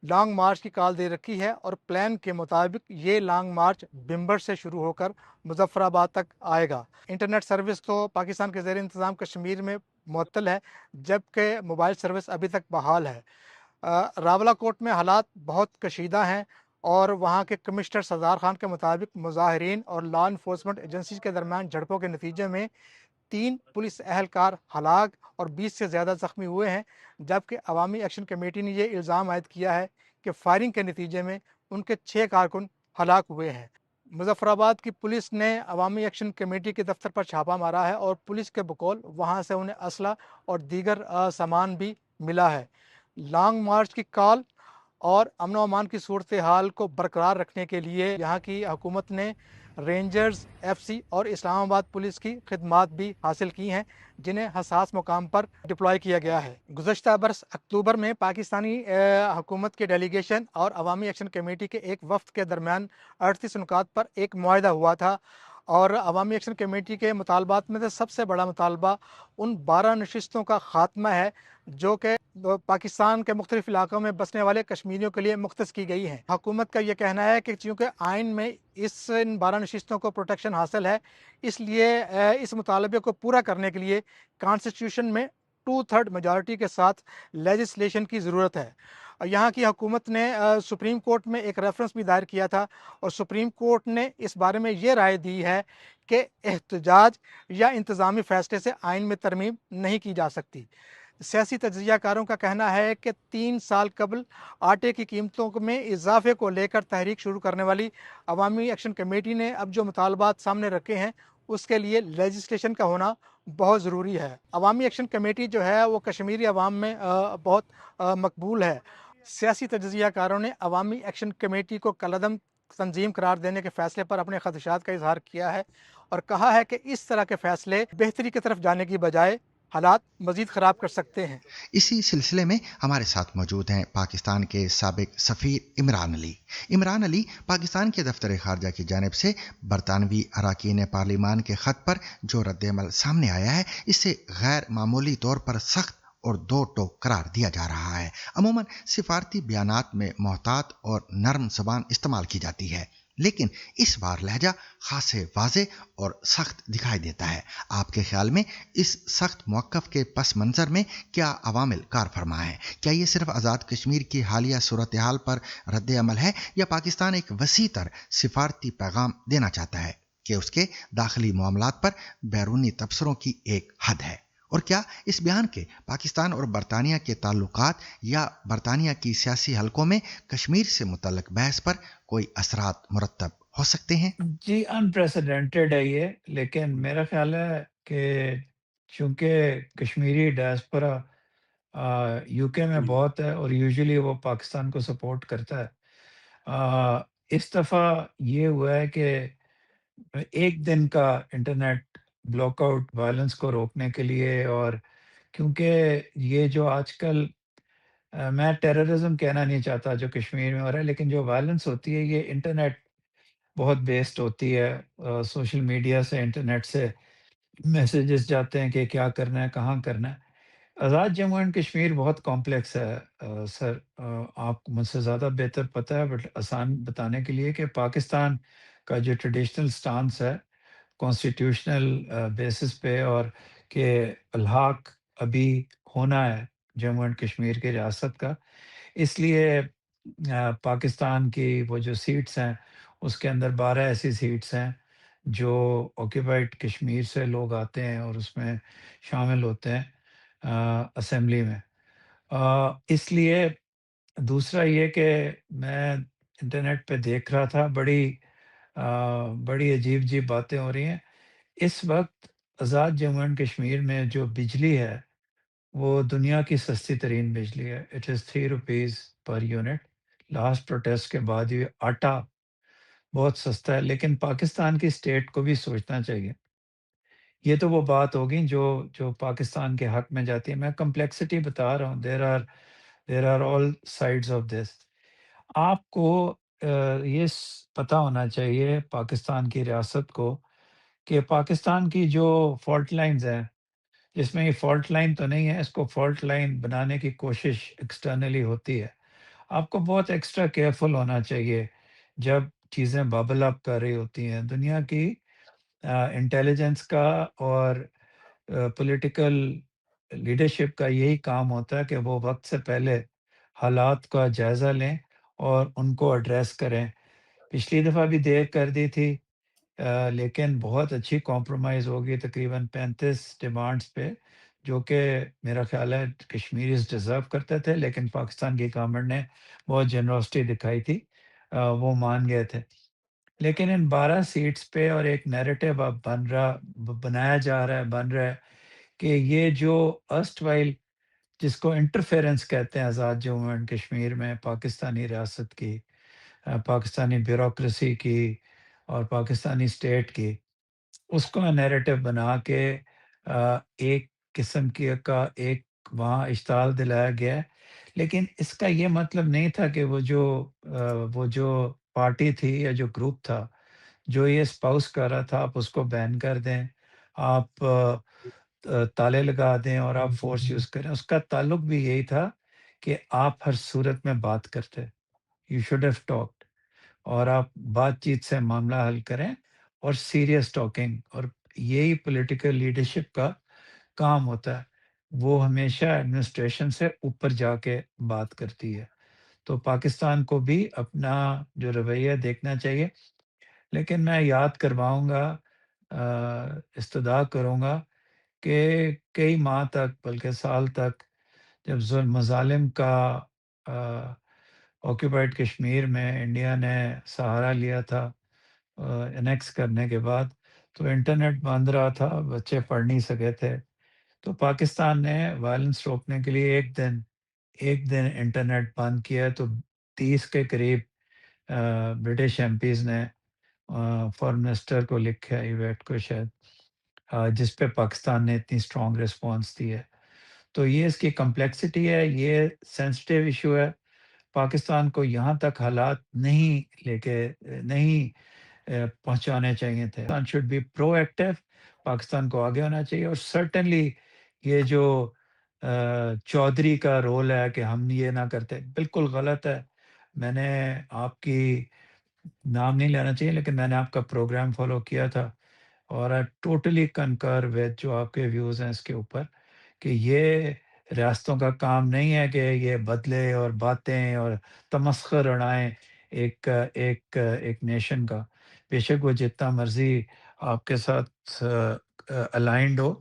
لانگ مارچ کی کال دے رکھی ہے اور پلان کے مطابق یہ لانگ مارچ بمبر سے شروع ہو کر مظفر آباد تک آئے گا۔ انٹرنیٹ سروس تو پاکستان کے زیر انتظام کشمیر میں معطل ہے، جبکہ موبائل سروس ابھی تک بحال ہے۔ راولہ کوٹ میں حالات بہت کشیدہ ہیں اور وہاں کے کمشنر سردار خان کے مطابق مظاہرین اور لا انفورسمنٹ ایجنسیز کے درمیان جھڑپوں کے نتیجے میں 3 پولیس اہلکار ہلاک اور 20 سے زیادہ زخمی ہوئے ہیں، جبکہ عوامی ایکشن کمیٹی نے یہ الزام عائد کیا ہے کہ فائرنگ کے نتیجے میں ان کے 6 کارکن ہلاک ہوئے ہیں۔ مظفر آباد کی پولیس نے عوامی ایکشن کمیٹی کے دفتر پر چھاپا مارا ہے اور پولیس کے بقول وہاں سے انہیں اسلحہ اور دیگر سامان بھی ملا ہے۔ لانگ مارچ کی کال اور امن و امان کی صورتحال کو برقرار رکھنے کے لیے یہاں کی حکومت نے رینجرز، ایف سی اور اسلام آباد پولیس کی خدمات بھی حاصل کی ہیں، جنہیں حساس مقام پر ڈپلوائے کیا گیا ہے۔ گزشتہ برس اکتوبر میں پاکستانی حکومت کے ڈیلیگیشن اور عوامی ایکشن کمیٹی کے ایک وفد کے درمیان 38 نکات پر ایک معاہدہ ہوا تھا، اور عوامی ایکشن کمیٹی کے مطالبات میں سے سب سے بڑا مطالبہ ان 12 نشستوں کا خاتمہ ہے جو کہ پاکستان کے مختلف علاقوں میں بسنے والے کشمیریوں کے لیے مختص کی گئی ہیں۔ حکومت کا یہ کہنا ہے کہ چونکہ آئین میں ان 12 نشستوں کو پروٹیکشن حاصل ہے، اس لیے اس مطالبے کو پورا کرنے کے لیے کانسٹیٹیوشن میں 2/3 میجارٹی کے ساتھ لیجسلیشن کی ضرورت ہے۔ یہاں کی حکومت نے سپریم کورٹ میں ایک ریفرنس بھی دائر کیا تھا، اور سپریم کورٹ نے اس بارے میں یہ رائے دی ہے کہ احتجاج یا انتظامی فیصلے سے آئین میں ترمیم نہیں کی جا سکتی۔ سیاسی تجزیہ کاروں کا کہنا ہے کہ 3 سال قبل آٹے کی قیمتوں میں اضافے کو لے کر تحریک شروع کرنے والی عوامی ایکشن کمیٹی نے اب جو مطالبات سامنے رکھے ہیں اس کے لیے لیجسلیشن کا ہونا بہت ضروری ہے۔ عوامی ایکشن کمیٹی جو ہے وہ کشمیری عوام میں بہت مقبول ہے۔ سیاسی تجزیہ کاروں نے عوامی ایکشن کمیٹی کو کالعدم تنظیم قرار دینے کے فیصلے پر اپنے خدشات کا اظہار کیا ہے اور کہا ہے کہ اس طرح کے فیصلے بہتری کی طرف جانے کی بجائے حالات مزید خراب کر سکتے ہیں۔ اسی سلسلے میں ہمارے ساتھ موجود ہیں پاکستان کے سابق سفیر عمران علی۔ عمران علی پاکستان کے دفتر خارجہ کی جانب سے برطانوی اراکین پارلیمان کے خط پر جو رد عمل سامنے آیا ہے، اس سے غیر معمولی طور پر سخت اور دو ٹوک قرار دیا جا رہا ہے۔ عموماً سفارتی بیانات میں محتاط اور نرم زبان استعمال کی جاتی ہے، لیکن اس بار لہجہ خاصے واضح اور سخت دکھائی دیتا ہے۔ آپ کے خیال میں اس سخت موقف کے پس منظر میں کیا عوامل کار فرما ہیں؟ کیا یہ صرف آزاد کشمیر کی حالیہ صورتحال پر رد عمل ہے، یا پاکستان ایک وسیع تر سفارتی پیغام دینا چاہتا ہے کہ اس کے داخلی معاملات پر بیرونی تبصروں کی ایک حد ہے؟ اور کیا اس بیان کے پاکستان اور برطانیہ کے تعلقات یا برطانیہ کی سیاسی حلقوں میں کشمیر سے متعلق بحث پر کوئی اثرات مرتب ہو سکتے ہیں؟ جی انپریسیڈنٹڈ ہے یہ، لیکن میرا خیال ہے کہ چونکہ کشمیری ڈائسپورا یو کے میں بہت ہے اور یوزلی وہ پاکستان کو سپورٹ کرتا ہے، اس دفعہ یہ ہوا ہے کہ ایک دن کا انٹرنیٹ بلاک آؤٹ وائلنس کو روکنے کے لیے، اور کیونکہ یہ جو آج کل میں ٹیررزم کہنا نہیں چاہتا جو کشمیر میں ہو رہا ہے، لیکن جو وائلنس ہوتی ہے یہ انٹرنیٹ بہت بیسڈ ہوتی ہے، سوشل میڈیا سے، انٹرنیٹ سے میسیجز جاتے ہیں کہ کیا کرنا ہے، کہاں کرنا ہے۔ آزاد جموں اینڈ کشمیر بہت کمپلیکس ہے سر، آپ کو مجھ سے زیادہ بہتر پتہ ہے، بٹ آسان بتانے کے لیے کہ پاکستان کا جو ٹریڈیشنل سٹانس ہے کانسٹیٹیوشنل بیسس پہ، اور کہ الحاق ابھی ہونا ہے جموں اینڈ کشمیر کی ریاست کا، اس لیے پاکستان کی وہ جو سیٹس ہیں اس کے اندر 12 ایسی سیٹس ہیں جو آکوپائڈ کشمیر سے لوگ آتے ہیں اور اس میں شامل ہوتے ہیں اسمبلی میں۔ اس لیے دوسرا یہ کہ میں انٹرنیٹ پہ دیکھ رہا تھا، بڑی عجیب عجیب باتیں ہو رہی ہیں۔ اس وقت آزاد جموں اینڈ کشمیر میں جو بجلی ہے وہ دنیا کی سستی ترین بجلی ہے۔ It is 3 rupees per unit. Last protest کے بعد یہ آٹا بہت سستا ہے، لیکن پاکستان کی اسٹیٹ کو بھی سوچنا چاہیے۔ یہ تو وہ بات ہوگی جو پاکستان کے حق میں جاتی ہے۔ میں کمپلیکسٹی بتا رہا ہوں، there are all sides of this. آپ کو یہ پتہ ہونا چاہیے پاکستان کی ریاست کو کہ پاکستان کی جو فالٹ لائنز ہیں، جس میں یہ فالٹ لائن تو نہیں ہے، اس کو فالٹ لائن بنانے کی کوشش ایکسٹرنلی ہوتی ہے۔ آپ کو بہت ایکسٹرا کیئرفل ہونا چاہیے جب چیزیں ببل اپ کر رہی ہوتی ہیں۔ دنیا کی انٹیلیجنس کا اور پولیٹیکل لیڈرشپ کا یہی کام ہوتا ہے کہ وہ وقت سے پہلے حالات کا جائزہ لیں اور ان کو ایڈریس کریں۔ پچھلی دفعہ بھی دیر کر دی تھی، لیکن بہت اچھی کمپرومائز ہوگی، تقریباً 35 ڈیمانڈس پہ، جو کہ میرا خیال ہے کشمیریز ڈیزرو کرتے تھے، لیکن پاکستان کی گورنمنٹ نے بہت جنروسٹی دکھائی تھی، وہ مان گئے تھے۔ لیکن ان 12 سیٹس پہ اور ایک نیریٹو اب بنایا جا رہا ہے کہ یہ جو وائل جس کو انٹرفیرنس کہتے ہیں آزاد جموں اینڈ کشمیر میں، پاکستانی ریاست کی، پاکستانی بیوروکریسی کی اور پاکستانی اسٹیٹ کی، اس کو نیریٹو بنا کے ایک قسم کا ایک وہاں اشتعال دلایا گیا ہے۔ لیکن اس کا یہ مطلب نہیں تھا کہ وہ جو پارٹی تھی یا جو گروپ تھا جو یہ اسپاؤس کر رہا تھا، آپ اس کو بین کر دیں، آپ تالے لگا دیں اور آپ فورس یوز کریں۔ اس کا تعلق بھی یہی تھا کہ آپ ہر صورت میں بات کرتے، یو شوڈ ہیو ٹاکڈ، اور آپ بات چیت سے معاملہ حل کریں اور سیریس ٹاکنگ، اور یہی پولیٹیکل لیڈرشپ کا کام ہوتا ہے۔ وہ ہمیشہ ایڈمنسٹریشن سے اوپر جا کے بات کرتی ہے۔ تو پاکستان کو بھی اپنا جو رویہ دیکھنا چاہیے، لیکن میں یاد کرواؤں گا، استدعا کروں گا کہ کئی ماہ تک بلکہ سال تک جب ظلم مظالم کا آکوپائڈ کشمیر میں انڈیا نے سہارا لیا تھا انیکس کرنے کے بعد، تو انٹرنیٹ بند رہا تھا، بچے پڑھ نہیں سکے تھے۔ تو پاکستان نے وائلنس روکنے کے لیے ایک دن انٹرنیٹ بند کیا، تو 30 کے قریب برٹش ایم پیز نے فارن منسٹر کو لکھا، ایویٹ کو شاید، جس پہ پاکستان نے اتنی اسٹرانگ رسپانس دی ہے۔ تو یہ اس کی کمپلیکسٹی ہے، یہ سینسٹیو ایشو ہے۔ پاکستان کو یہاں تک حالات نہیں پہنچانے چاہیے تھے۔ Pakistan should be proactive, Pakistan کو آگے ہونا چاہیے، اور سرٹنلی یہ جو چودھری کا رول ہے کہ ہم یہ نہ کرتے، بالکل غلط ہے۔ میں نے آپ کی نام نہیں لینا چاہیے، لیکن میں نے آپ کا پروگرام فالو کیا تھا، اور آئی ٹوٹلی کنکر وتھ جو آپ کے ویوز ہیں اس کے اوپر، کہ یہ ریاستوں کا کام نہیں ہے کہ یہ بدلے اور باتیں اور تمسخر اڑائیں ایک نیشن کا، بے شک وہ جتنا مرضی آپ کے ساتھ الائنڈ ہو۔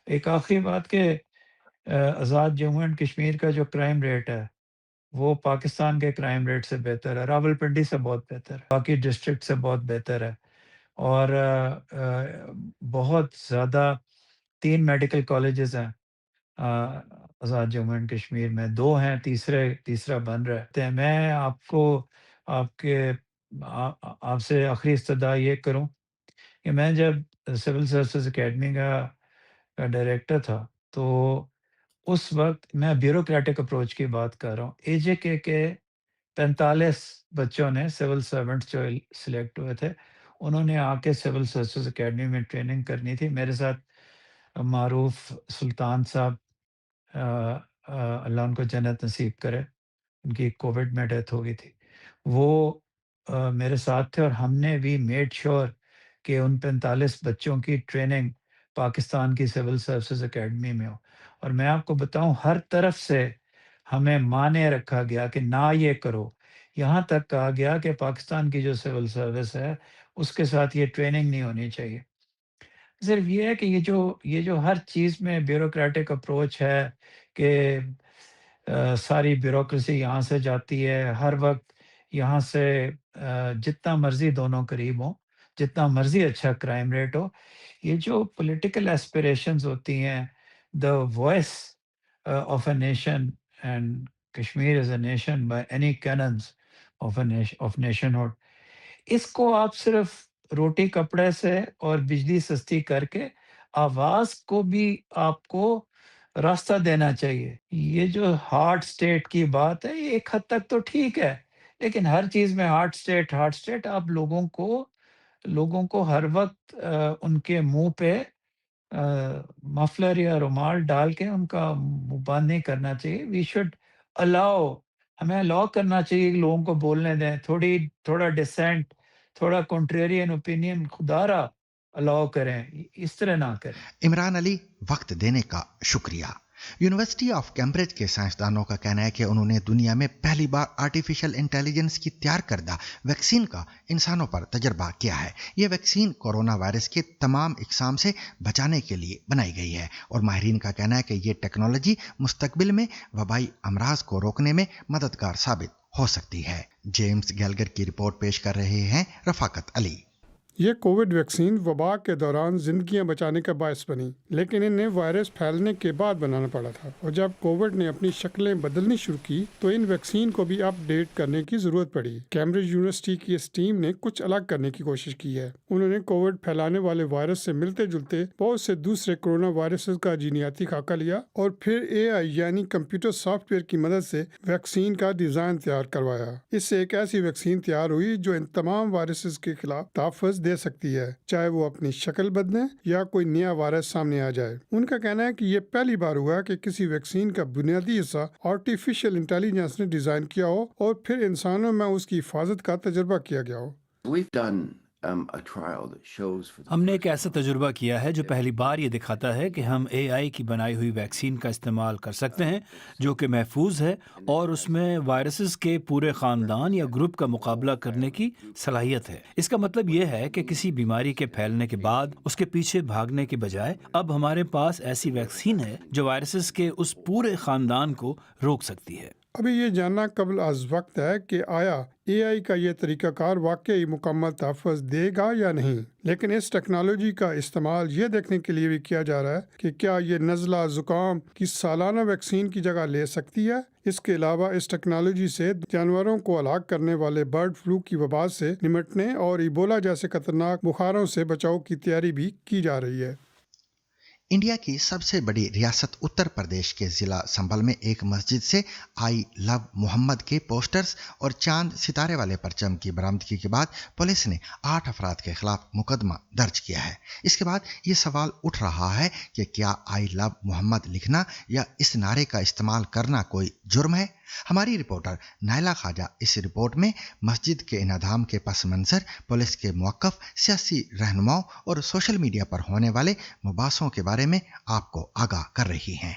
ایک آخری بات کہ آزاد جموں اینڈ کشمیر کا جو کرائم ریٹ ہے وہ پاکستان کے کرائم ریٹ سے بہتر ہے، راول پنڈی سے بہت بہتر ہے، باقی ڈسٹرکٹ سے بہت بہتر ہے، اور بہت زیادہ 3 میڈیکل کالجز ہیں آزاد جموں اینڈ کشمیر میں، 2 ہیں، تیسرا بن رہا ہے۔ میں آپ سے آخری استدعا یہ کروں کہ میں جب سول سروسز اکیڈمی کا ڈائریکٹر تھا، تو اس وقت میں بیوروکریٹک اپروچ کی بات کر رہا ہوں، اے جے کے 45 بچوں نے سول سرونٹس جو سلیکٹ ہوئے تھے، انہوں نے آ کے سول سروسز اکیڈمی میں ٹریننگ کرنی تھی۔ میرے ساتھ معروف سلطان صاحب، اللہ ان کو جنت نصیب کرے، ان کی کووڈ میں ڈیتھ ہو گئی تھی، وہ میرے ساتھ تھے، اور ہم نے بھی میڈ شور کہ ان 45 بچوں کی ٹریننگ پاکستان کی سول سروسز اکیڈمی میں ہو۔ اور میں آپ کو بتاؤں، ہر طرف سے ہمیں مانے رکھا گیا کہ نہ یہ کرو، یہاں تک کہا گیا کہ پاکستان کی جو سول سروس ہے اس کے ساتھ یہ ٹریننگ نہیں ہونی چاہیے. صرف یہ ہے کہ یہ جو ہر چیز میں بیوروکریٹک اپروچ ہے کہ ساری بیوروکریسی یہاں سے جاتی ہے ہر وقت یہاں سے، جتنا مرضی دونوں قریب ہوں، جتنا مرضی اچھا کرائم ریٹ ہو، یہ جو پولیٹیکل ایسپریشنز ہوتی ہیں، the voice of a nation and Kashmir is a nation by any canons of nationhood, اس کو آپ صرف روٹی کپڑے سے اور بجلی سستی کر کے آواز کو بھی آپ کو راستہ دینا چاہیے. یہ جو ہارڈ اسٹیٹ کی بات ہے یہ ایک حد تک تو ٹھیک ہے، لیکن ہر چیز میں ہارڈ اسٹیٹ آپ لوگوں کو ہر وقت ان کے منہ پہ مفلر یا رومال ڈال کے ان کا منہ بند نہیں کرنا چاہیے. وی شوڈ ہمیں الاؤ کرنا چاہیے کہ لوگوں کو بولنے دیں، تھوڑا ڈسینٹ، تھوڑا کنٹریرین اوپینین خدا را الاؤ کریں، اس طرح نہ کریں. عمران علی، وقت دینے کا شکریہ. یونیورسٹی آف کیمبرج کے سائنسدانوں کا کہنا ہے کہ انہوں نے دنیا میں پہلی بار آرٹیفیشل انٹیلیجنس کی تیار کردہ ویکسین کا انسانوں پر تجربہ کیا ہے. یہ ویکسین کورونا وائرس کے تمام اقسام سے بچانے کے لیے بنائی گئی ہے اور ماہرین کا کہنا ہے کہ یہ ٹیکنالوجی مستقبل میں وبائی امراض کو روکنے میں مددگار ثابت ہو سکتی ہے. جیمز گیلگر کی رپورٹ پیش کر رہے ہیں رفاقت علی. یہ کووڈ ویکسین وبا کے دوران زندگیاں بچانے کا باعث بنی، لیکن انہیں وائرس پھیلنے کے بعد بنانا پڑا تھا، اور جب کووڈ نے اپنی شکلیں بدلنی شروع کی تو ان ویکسین کو بھی اپ ڈیٹ کرنے کی ضرورت پڑی. کیمبرج یونیورسٹی کی اس ٹیم نے کچھ الگ کرنے کی کوشش کی ہے. انہوں نے کووڈ پھیلانے والے وائرس سے ملتے جلتے بہت سے دوسرے کورونا وائرسز کا جینیاتی خاکہ لیا اور پھر AI یعنی کمپیوٹر سافٹ ویئر کی مدد سے ویکسین کا ڈیزائن تیار کروایا. اس سے ایک ایسی ویکسین تیار ہوئی جو ان تمام وائرسز کے خلاف تحفظ دے سکتی ہے، چاہے وہ اپنی شکل بدلیں یا کوئی نیا وائرس سامنے آ جائے. ان کا کہنا ہے کہ یہ پہلی بار ہوا کہ کسی ویکسین کا بنیادی حصہ آرٹیفیشل انٹیلیجنس نے ڈیزائن کیا ہو اور پھر انسانوں میں اس کی حفاظت کا تجربہ کیا گیا ہو. ہم نے ایک ایسا تجربہ کیا ہے جو پہلی بار یہ دکھاتا ہے کہ ہم AI کی بنائی ہوئی ویکسین کا استعمال کر سکتے ہیں جو کہ محفوظ ہے اور اس میں وائرسز کے پورے خاندان یا گروپ کا مقابلہ کرنے کی صلاحیت ہے. اس کا مطلب یہ ہے کہ کسی بیماری کے پھیلنے کے بعد اس کے پیچھے بھاگنے کے بجائے اب ہمارے پاس ایسی ویکسین ہے جو وائرسز کے اس پورے خاندان کو روک سکتی ہے. ابھی یہ جاننا قبل از وقت ہے کہ آیا AI کا یہ طریقہ کار واقعی مکمل تحفظ دے گا یا نہیں، لیکن اس ٹیکنالوجی کا استعمال یہ دیکھنے کے لیے بھی کیا جا رہا ہے کہ کیا یہ نزلہ زکام کی سالانہ ویکسین کی جگہ لے سکتی ہے. اس کے علاوہ اس ٹیکنالوجی سے جانوروں کو ہلاک کرنے والے برڈ فلو کی وبا سے نمٹنے اور ایبولا جیسے خطرناک بخاروں سے بچاؤ کی تیاری بھی کی جا رہی ہے. انڈیا کی سب سے بڑی ریاست اتر پردیش کے ضلع سنبھل میں ایک مسجد سے آئی لو محمد کے پوسٹرز اور چاند ستارے والے پرچم کی برآمدگی کے بعد پولیس نے 8 افراد کے خلاف مقدمہ درج کیا ہے. اس کے بعد یہ سوال اٹھ رہا ہے کہ کیا آئی لو محمد لکھنا یا اس نعرے کا استعمال کرنا کوئی جرم ہے. ہماری رپورٹر نائلہ خواجہ اس رپورٹ میں مسجد کے انہدام کے پس منظر، پولیس کے موقف، سیاسی رہنماؤں اور سوشل میڈیا پر ہونے والے مباحثوں کے بارے میں آپ کو آگاہ کر رہی ہیں.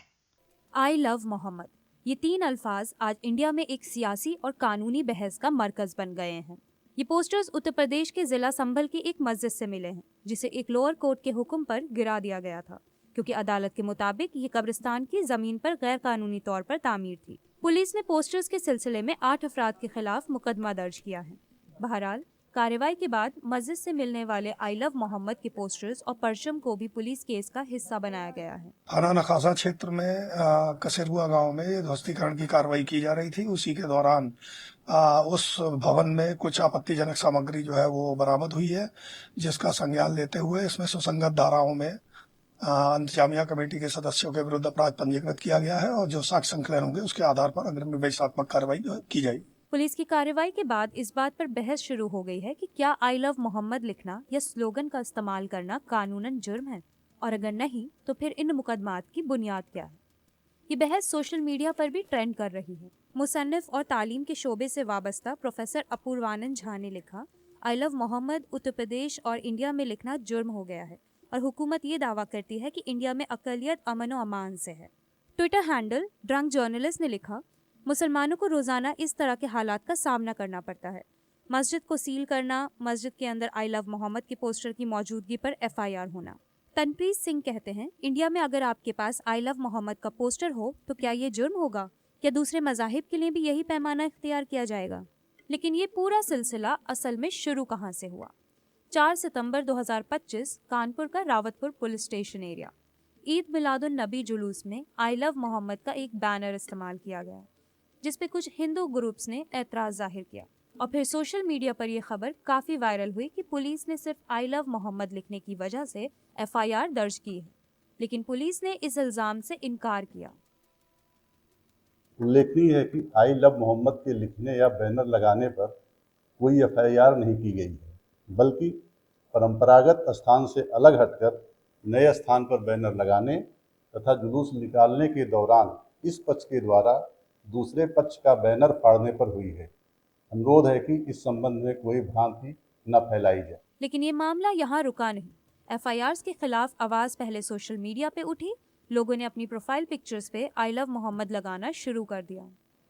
آئی لو محمد، یہ 3 الفاظ آج انڈیا میں ایک سیاسی اور قانونی بحث کا مرکز بن گئے ہیں. یہ پوسٹرز اتر پردیش کے ضلع سنبھل کی ایک مسجد سے ملے ہیں جسے ایک لوور کورٹ کے حکم پر گرا دیا گیا تھا کیونکہ عدالت کے مطابق یہ قبرستان کی زمین پر غیر قانونی طور پر تعمیر تھی. پولیس نے پوسٹرز کے سلسلے میں 8 افراد کے خلاف مقدمہ درج کیا ہے. بہرحال کارروائی کے بعد مسجد سے ملنے والے آئی لو محمد کے پوسٹرز اور پرچم کو بھی پولیس کیس کا حصہ بنایا گیا ہے. تھانہ نخاسا چھیتر میں کسروا گاؤں میں دھوستیکرن کی کارروائی کی جا رہی تھی. اسی کے دوران اس بھون میں کچھ آپتی جنک سامگری جو ہے وہ برآمد ہوئی ہے، جس کا سنجال لیتے ہوئے اس میں سسنگت دھاراؤں میں انتظامیہ کمیٹی کے سدسیوں کے ورد اپراج پنجیکرت کیا گیا ہے اور جو ساکھ سنکلن ہوں گے اس کے آدھار پر اگرم نویشاتمک کارروائی کی جائے گی. پولیس کی کارروائی کے بعد اس بات پر بحث شروع ہو گئی ہے کہ کیا آئی لو محمد لکھنا یا سلوگن کا استعمال کرنا قانوناً جرم ہے، اور اگر نہیں تو پھر ان مقدمات کی بنیاد کیا ہے. یہ بحث سوشل میڈیا پر بھی ٹرینڈ کر رہی ہے. مصنف اور تعلیم کے شعبے سے وابستہ پروفیسر اپوروانند جھا نے لکھا، آئی لو محمد اتر پردیش اور انڈیا میں لکھنا جرم ہو گیا ہے اور حکومت یہ دعویٰ کرتی ہے کہ انڈیا میں اقلیت امن و امان سے ہے. ٹویٹر ہینڈل ڈرنک جرنلسٹ نے لکھا، مسلمانوں کو روزانہ اس طرح کے حالات کا سامنا کرنا پڑتا ہے۔ مسجد کو سیل کرنا، مسجد کے اندر آئی لو محمد کے پوسٹر کی موجودگی پر FIR ہونا۔ تنپریت سنگھ کہتے ہیں، انڈیا میں اگر آپ کے پاس آئی لو محمد کا پوسٹر ہو تو کیا یہ جرم ہوگا؟ کیا دوسرے مذاہب کے لیے بھی یہی پیمانہ اختیار کیا جائے گا؟ لیکن یہ پورا سلسلہ اصل میں شروع کہاں سے ہوا؟ 4 ستمبر 2025 کانپور کا راوت پور police station area. Eid Milad النبی جلوس میں آئی لو محمد کا ایک بینر استعمال کیا گیا، جس پہ کچھ ہندو گروپس نے اعتراض ظاہر کیا، اور پھر سوشل میڈیا پر یہ خبر کافی وائرل ہوئی کہ پولیس نے صرف آئی لو محمد لکھنے کی وجہ سے FIR درج کی ہے، لیکن پولیس نے اس الزام سے انکار کیا۔ उल्लेखनीय है कि आई लव मोहम्मद के लिखने या बैनर लगाने पर कोई FIR नहीं की गई है, बल्कि परंपरागत स्थान से अलग हटकर नए स्थान पर बैनर लगाने तथा जुलूस निकालने के दौरान इस पक्ष के द्वारा दूसरे पक्ष का बैनर फाड़ने पर हुई है। अनुरोध है कि इस संबंध में कोई भ्रांति न फैलाई जाए। लेकिन ये मामला यहाँ रुका नहीं। FIRs के खिलाफ आवाज पहले सोशल मीडिया पे उठी, लोगों ने अपनी प्रोफाइल पिक्चर्स पे आई लव मोहम्मद लगाना शुरू कर दिया।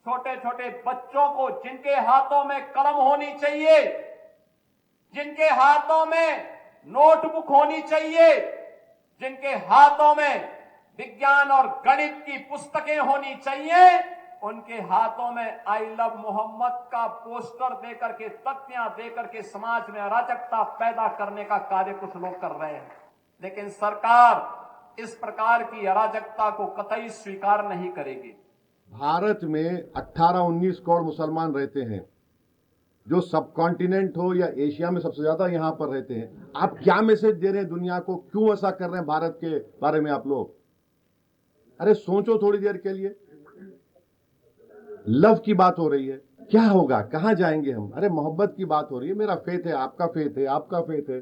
छोटे छोटे बच्चों को जिनके हाथों में कलम होनी चाहिए, जिनके हाथों में नोटबुक होनी चाहिए, जिनके हाथों में विज्ञान और गणित की पुस्तकें होनी चाहिए, उनके हाथों में आई लव मोहम्मद का पोस्टर देकर के, तख्तियां देकर के समाज में अराजकता पैदा करने का कार्य कुछ लोग कर रहे हैं। लेकिन सरकार इस प्रकार की अराजकता को कतई स्वीकार नहीं करेगी। भारत में 18-19 करोड़ मुसलमान रहते हैं, जो सब कॉन्टिनेंट हो या एशिया में सबसे ज्यादा यहाँ पर रहते हैं। आप क्या मैसेज दे रहे हैं दुनिया को? क्यों ऐसा कर रहे हैं भारत के बारे में आप लोग? अरे सोचो थोड़ी देर के लिए। लव की बात हो रही है, क्या होगा, कहाँ जाएंगे हम? अरे मोहब्बत की बात हो रही है। मेरा फेथ है, आपका फेथ है, आपका फेथ है।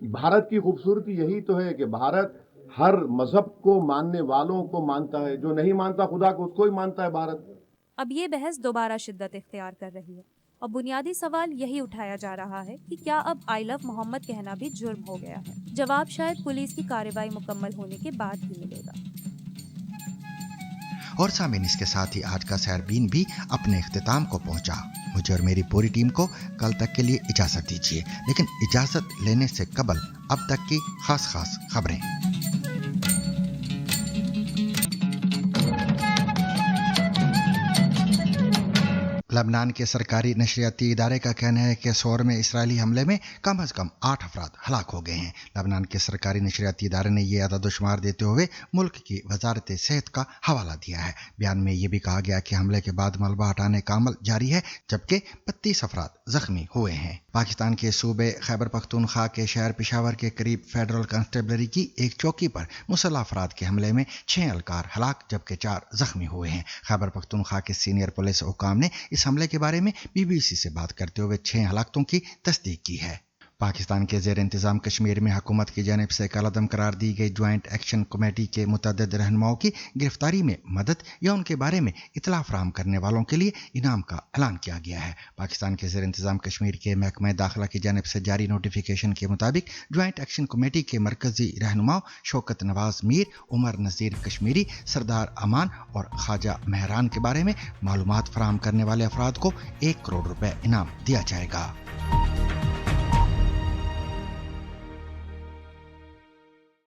भारत की खूबसूरती यही तो है कि भारत हर मजहब को मानने वालों को मानता है, जो नहीं मानता खुदा को उसको ही मानता है भारत। अब ये बहस दोबारा शिद्दत इख्तियार कर रही है और बुनियादी सवाल यही उठाया जा रहा है कि क्या अब आई लव मोहम्मद कहना भी जुर्म हो गया है? जवाब शायद पुलिस की कार्रवाई मुकम्मल होने के बाद ही मिलेगा। और सामीन, इसके साथ ही आज का सैरबीन भी अपने इख्तिताम को पहुंचा। मुझे और मेरी पूरी टीम को कल तक के लिए इजाजत दीजिए, लेकिन इजाजत लेने से कबल अब तक की खास खबरें। लबनान के सरकारी नशरियाती इदारे का कहना है कि सोर में इसराइली हमले में कम अज़ कम 8 अफराद हलाक हो गए हैं। लबनान के सरकारी नशरियाती इदारे ने यह अदद-ओ-शुमार देते हुए मुल्क की वजारत सेहत का हवाला दिया है। बयान में यह भी कहा गया कि हमले के बाद मलबा हटाने का अमल जारी है, जबकि 32 अफराद जख्मी हुए हैं। पाकिस्तान के सूबे खैबर पख्तूनख्वा के शहर पेशावर के करीब फेडरल कांस्टेबलरी की एक चौकी पर मुसल्लह अफराद के हमले में 6 एहलकार हलाक जबकि 4 जख्मी हुए हैं। खैबर पख्तूनख्वा के सीनियर पुलिस हुकाम ने इस हमले के बारे में BBC से बात करते हुए 6 हलाकतों की तस्दीक की है। पाकिस्तान के ज़ेर इंतज़ाम कश्मीर में हुकूमत की जानिब से कलअदम करार दी गई ज्वाइंट एक्शन कमेटी के मुतअद्दिद रहनुमाओं की गिरफ्तारी में मदद या उनके बारे में इतला फराहम करने वालों के लिए इनाम का ऐलान किया गया है। पाकिस्तान के ज़ेर इंतज़ाम कश्मीर के महकमा दाखिला की जानिब से जारी नोटिफिकेशन के मुताबिक ज्वाइंट एक्शन कमेटी के मरकजी रहनुमाओं शौकत नवाज मीर, उमर नज़ीर कश्मीरी, सरदार अमान और ख्वाजा मेहरान के बारे में मालूमात फराहम करने वाले अफराद को 1 करोड़ रुपए इनाम दिया जाएगा।